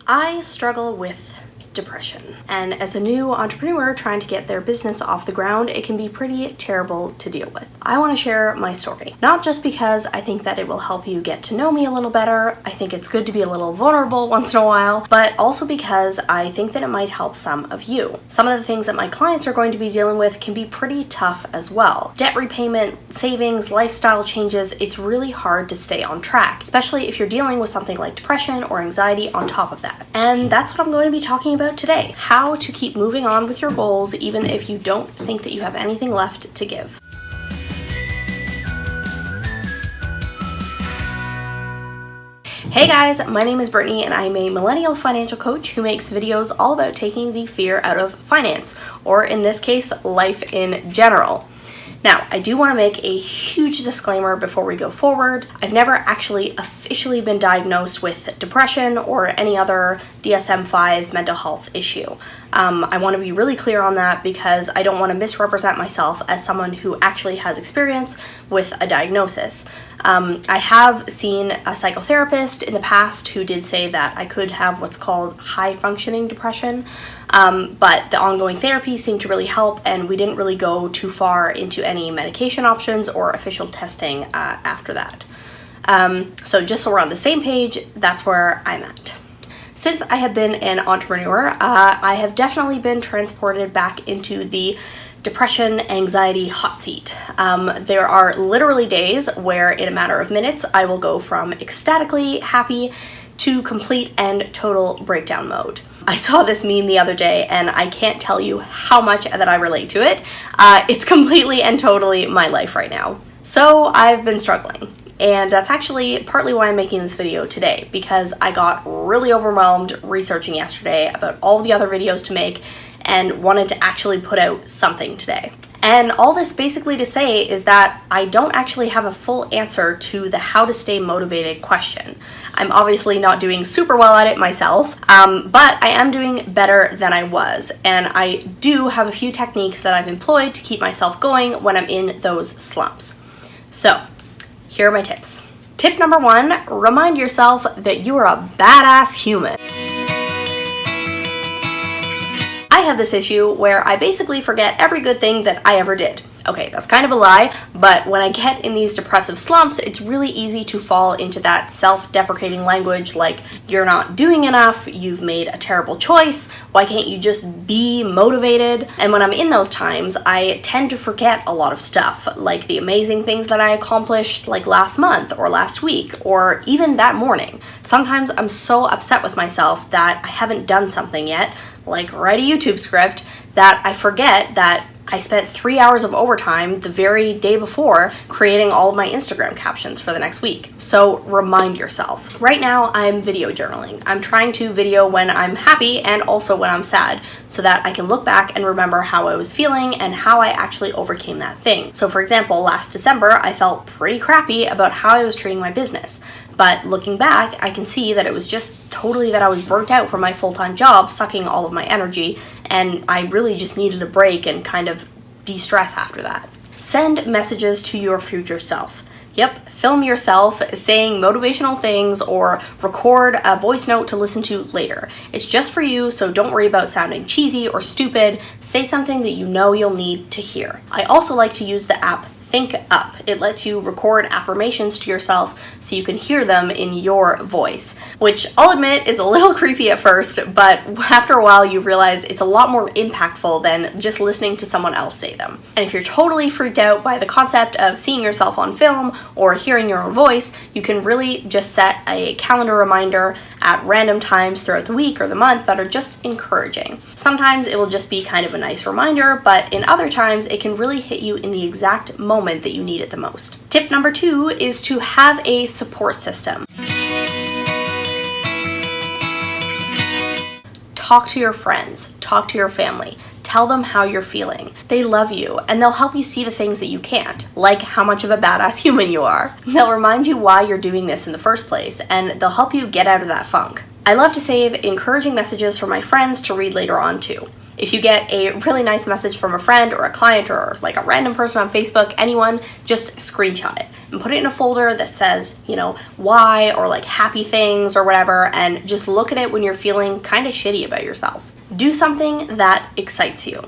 I struggle with depression, and as a new entrepreneur trying to get their business off the ground, it can be pretty terrible to deal with. I want to share my story, not just because I think that it will help you get to know me a little better. I think it's good to be a little vulnerable once in a while, but also because I think that it might help some of you. Some of the things that my clients are going to be dealing with can be pretty tough as well. Debt repayment, savings, lifestyle changes, it's really hard to stay on track, especially if you're dealing with something like depression or anxiety on top of that. And that's what I'm going to be talking about today: how to keep moving on with your goals even if you don't think that you have anything left to give. Hey guys, my name is Brittany and I'm a millennial financial coach who makes videos all about taking the fear out of finance, or in this case, life in general. Now, I do want to make a huge disclaimer before we go forward. I've never actually officially been diagnosed with depression or any other DSM-5 mental health issue. I want to be really clear on that because I don't want to misrepresent myself as someone who actually has experience with a diagnosis. I have seen a psychotherapist in the past who did say that I could have what's called high-functioning depression, but the ongoing therapy seemed to really help, and we didn't really go too far into any medication options or official testing after that. So just so we're on the same page, that's where I'm at. Since I have been an entrepreneur, I have definitely been transported back into the depression, anxiety hot seat. There are literally days where in a matter of minutes, I will go from ecstatically happy to complete and total breakdown mode. I saw this meme the other day and I can't tell you how much that I relate to it. It's completely and totally my life right now. So I've been struggling. And that's actually partly why I'm making this video today, because I got really overwhelmed researching yesterday about all the other videos to make and wanted to actually put out something today. And all this basically to say is that I don't actually have a full answer to the how to stay motivated question. I'm obviously not doing super well at it myself, but I am doing better than I was. And I do have a few techniques that I've employed to keep myself going when I'm in those slumps. So here are my tips. Tip number 1, remind yourself that you are a badass human. I have this issue where I basically forget every good thing that I ever did. Okay, that's kind of a lie, but when I get in these depressive slumps, it's really easy to fall into that self-deprecating language like, you're not doing enough, you've made a terrible choice, why can't you just be motivated? And when I'm in those times, I tend to forget a lot of stuff, like the amazing things that I accomplished like last month or last week, or even that morning. Sometimes I'm so upset with myself that I haven't done something yet, like write a YouTube script, that I forget that I spent 3 hours of overtime the very day before creating all of my Instagram captions for the next week. So remind yourself. Right now I'm video journaling. I'm trying to video when I'm happy and also when I'm sad so that I can look back and remember how I was feeling and how I actually overcame that thing. So for example, last December I felt pretty crappy about how I was treating my business. But looking back, I can see that it was just totally that I was burnt out from my full-time job, sucking all of my energy, and I really just needed a break and kind of de-stress after that. Send messages to your future self. Yep, film yourself saying motivational things or record a voice note to listen to later. It's just for you, so don't worry about sounding cheesy or stupid. Say something that you know you'll need to hear. I also like to use the app Think Up. It lets you record affirmations to yourself so you can hear them in your voice, which I'll admit is a little creepy at first, but after a while you realize it's a lot more impactful than just listening to someone else say them. And if you're totally freaked out by the concept of seeing yourself on film or hearing your own voice, you can really just set a calendar reminder at random times throughout the week or the month that are just encouraging. Sometimes it will just be kind of a nice reminder, but in other times it can really hit you in the exact moment that you need it the most. Tip number 2 is to have a support system. Talk to your friends, talk to your family, tell them how you're feeling. They love you and they'll help you see the things that you can't, like how much of a badass human you are. They'll remind you why you're doing this in the first place and they'll help you get out of that funk. I love to save encouraging messages for my friends to read later on too. If you get a really nice message from a friend or a client or like a random person on Facebook, anyone, just screenshot it and put it in a folder that says, why, or like happy things or whatever, and just look at it when you're feeling kind of shitty about yourself. Do something that excites you.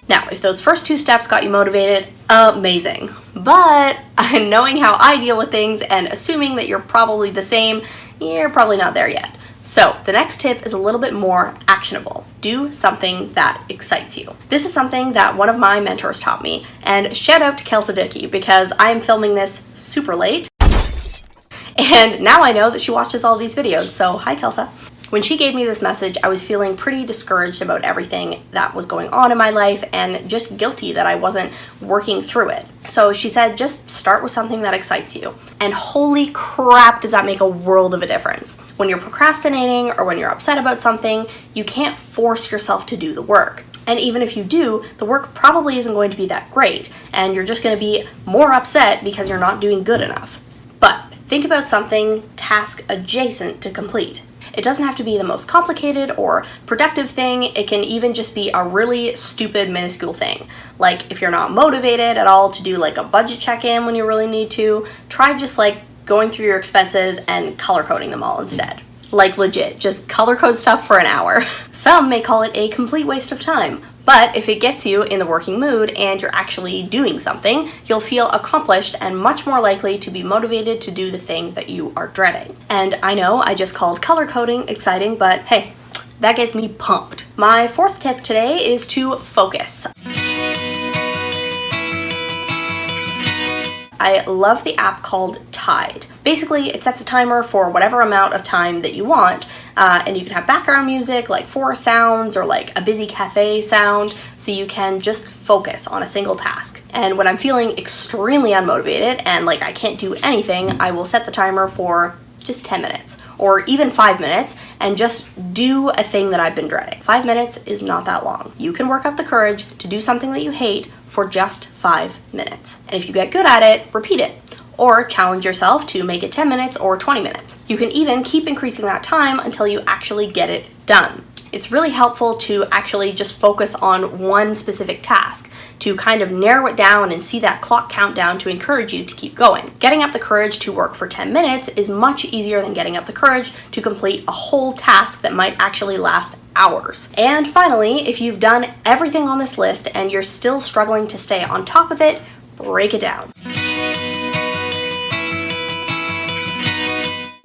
Now, if those first 2 steps got you motivated, amazing. But knowing how I deal with things and assuming that you're probably the same, you're probably not there yet. So the next tip is a little bit more actionable. Do something that excites you. This is something that one of my mentors taught me, and shout out to Kelsa Dickey because I am filming this super late. And now I know that she watches all these videos, so hi Kelsa. When she gave me this message, I was feeling pretty discouraged about everything that was going on in my life and just guilty that I wasn't working through it. So she said, just start with something that excites you. And holy crap, does that make a world of a difference. When you're procrastinating or when you're upset about something, you can't force yourself to do the work. And even if you do, the work probably isn't going to be that great, and you're just going to be more upset because you're not doing good enough. But think about something task adjacent to complete. It doesn't have to be the most complicated or productive thing. It can even just be a really stupid, minuscule thing. Like if you're not motivated at all to do like a budget check-in when you really need to, try just like going through your expenses and color coding them all instead. Like legit, just color code stuff for an hour. Some may call it a complete waste of time, but if it gets you in the working mood and you're actually doing something, you'll feel accomplished and much more likely to be motivated to do the thing that you are dreading. And I know I just called color coding exciting, but hey, that gets me pumped. My 4th tip today is to focus. I love the app called Tide. Basically, it sets a timer for whatever amount of time that you want, and you can have background music like forest sounds or like a busy cafe sound, so you can just focus on a single task. And when I'm feeling extremely unmotivated and like I can't do anything, I will set the timer for just 10 minutes or even 5 minutes and just do a thing that I've been dreading. 5 minutes is not that long. You can work up the courage to do something that you hate for just 5 minutes. And if you get good at it, repeat it. Or challenge yourself to make it 10 minutes or 20 minutes. You can even keep increasing that time until you actually get it done. It's really helpful to actually just focus on one specific task, to kind of narrow it down and see that clock countdown to encourage you to keep going. Getting up the courage to work for 10 minutes is much easier than getting up the courage to complete a whole task that might actually last hours. And finally, if you've done everything on this list and you're still struggling to stay on top of it, break it down.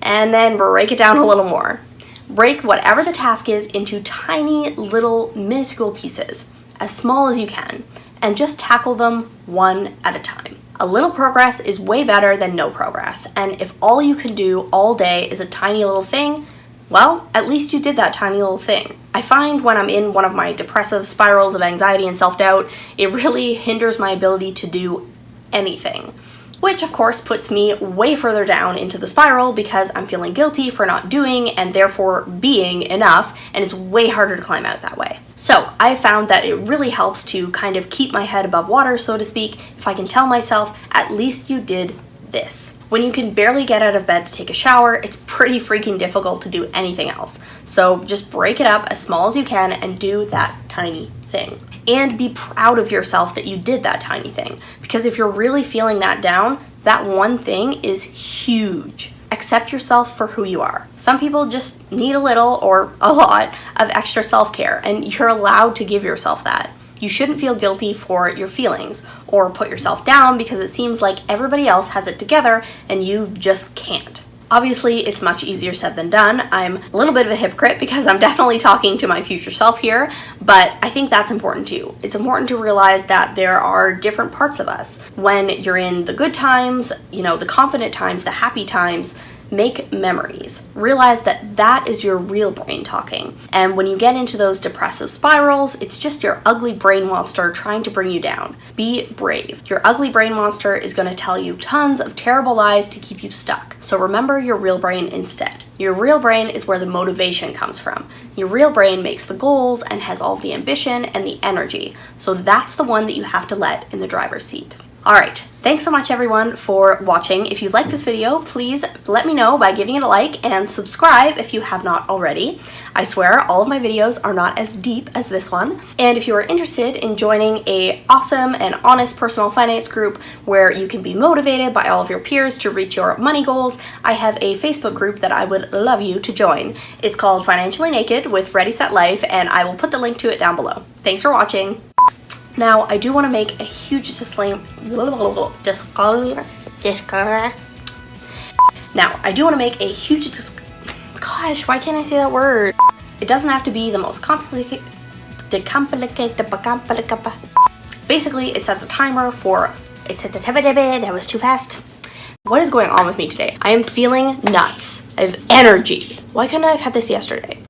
And then break it down a little more. Break whatever the task is into tiny little minuscule pieces, as small as you can, and just tackle them one at a time. A little progress is way better than no progress, and if all you can do all day is a tiny little thing, well, at least you did that tiny little thing. I find when I'm in one of my depressive spirals of anxiety and self-doubt, it really hinders my ability to do anything. Which of course puts me way further down into the spiral because I'm feeling guilty for not doing and therefore being enough, and it's way harder to climb out that way. So I found that it really helps to kind of keep my head above water, so to speak, if I can tell myself, at least you did this. When you can barely get out of bed to take a shower, it's pretty freaking difficult to do anything else. So just break it up as small as you can and do that tiny thing. And be proud of yourself that you did that tiny thing. Because if you're really feeling that down, that one thing is huge. Accept yourself for who you are. Some people just need a little or a lot of extra self-care, and you're allowed to give yourself that. You shouldn't feel guilty for your feelings or put yourself down because it seems like everybody else has it together and you just can't. Obviously, it's much easier said than done. I'm a little bit of a hypocrite because I'm definitely talking to my future self here, but I think that's important too. It's important to realize that there are different parts of us. When you're in the good times, the confident times, the happy times, make memories. Realize that that is your real brain talking. And when you get into those depressive spirals, it's just your ugly brain monster trying to bring you down. Be brave. Your ugly brain monster is going to tell you tons of terrible lies to keep you stuck. So remember your real brain instead. Your real brain is where the motivation comes from. Your real brain makes the goals and has all the ambition and the energy. So that's the one that you have to let in the driver's seat. Alright, thanks so much everyone for watching. If you like this video, please let me know by giving it a like and subscribe if you have not already. I swear all of my videos are not as deep as this one. And if you are interested in joining a awesome and honest personal finance group where you can be motivated by all of your peers to reach your money goals, I have a Facebook group that I would love you to join. It's called Financially Naked with Ready Set Life, and I will put the link to it down below. Thanks for watching. Now, I do want to make a huge disclaimer. Gosh, why can't I say that word? It doesn't have to be the most complicated. Basically, it sets a timer for. That was too fast. What is going on with me today? I am feeling nuts. I have energy. Why couldn't I have had this yesterday?